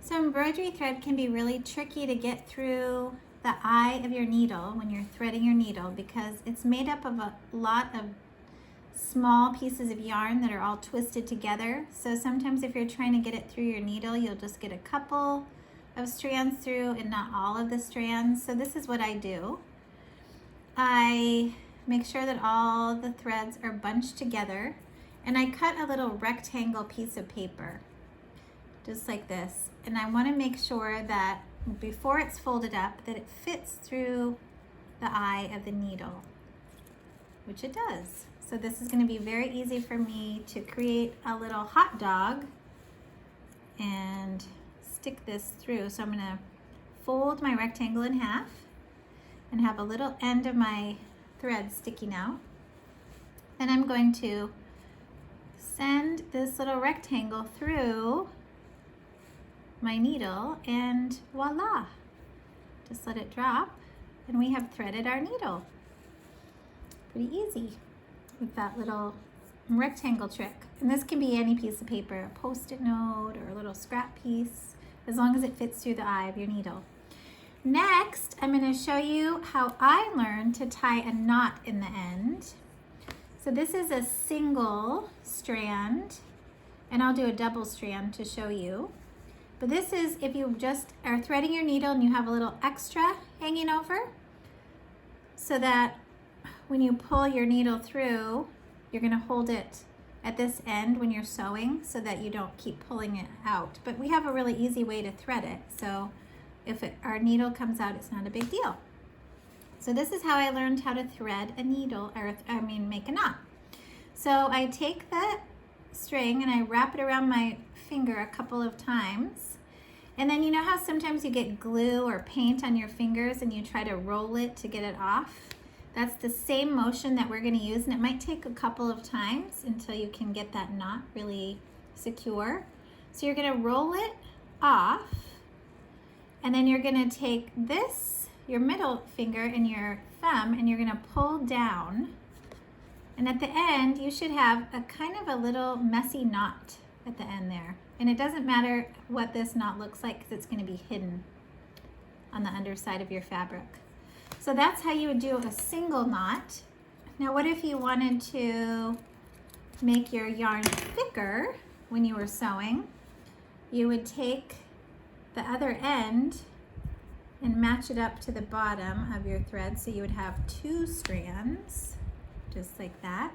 So embroidery thread can be really tricky to get through the eye of your needle when you're threading your needle because it's made up of a lot of small pieces of yarn that are all twisted together. So sometimes if you're trying to get it through your needle, you'll just get a couple of strands through and not all of the strands. So this is what I do. I make sure that all the threads are bunched together, and I cut a little rectangle piece of paper, just like this. And I want to make sure that before it's folded up, that it fits through the eye of the needle, which it does. So this is going to be very easy for me to create a little hot dog and stick this through. So I'm going to fold my rectangle in half and have a little end of my thread sticking out. Then I'm going to send this little rectangle through my needle, and voila, just let it drop and we have threaded our needle. Pretty easy with that little rectangle trick. And this can be any piece of paper, a post-it note or a little scrap piece, as long as it fits through the eye of your needle. Next, I'm going to show you how I learned to tie a knot in the end. So this is a single strand, and I'll do a double strand to show you. But this is if you just are threading your needle and you have a little extra hanging over, so that when you pull your needle through, you're going to hold it at this end when you're sewing so that you don't keep pulling it out. But we have a really easy way to thread it, so if our needle comes out, it's not a big deal. So this is how I learned how to thread a needle, or make a knot. So I take the string and I wrap it around my finger a couple of times. And then you know how sometimes you get glue or paint on your fingers and you try to roll it to get it off? That's the same motion that we're going to use, and it might take a couple of times until you can get that knot really secure. So you're going to roll it off, and then you're going to take this, your middle finger and your thumb, and you're going to pull down. And at the end, you should have a kind of a little messy knot at the end there. And it doesn't matter what this knot looks like because it's going to be hidden on the underside of your fabric. So that's how you would do a single knot. Now what if you wanted to make your yarn thicker when you were sewing? You would take the other end and match it up to the bottom of your thread, so you would have two strands, just like that.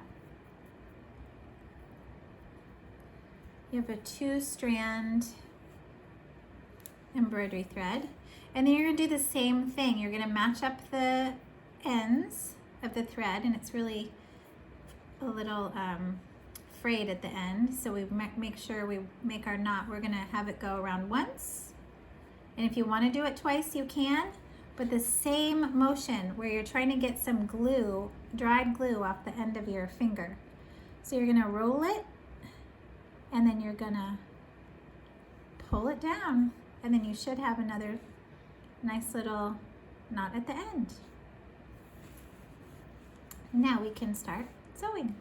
You have a 2-strand embroidery thread. And then you're going to do the same thing. You're going to match up the ends of the thread, and it's really a little frayed at the end. So we make sure we make our knot. We're going to have it go around once. And if you want to do it twice, you can. But the same motion where you're trying to get some glue, dried glue off the end of your finger. So you're going to roll it, and then you're going to pull it down. And then you should have another nice little knot at the end. Now we can start sewing.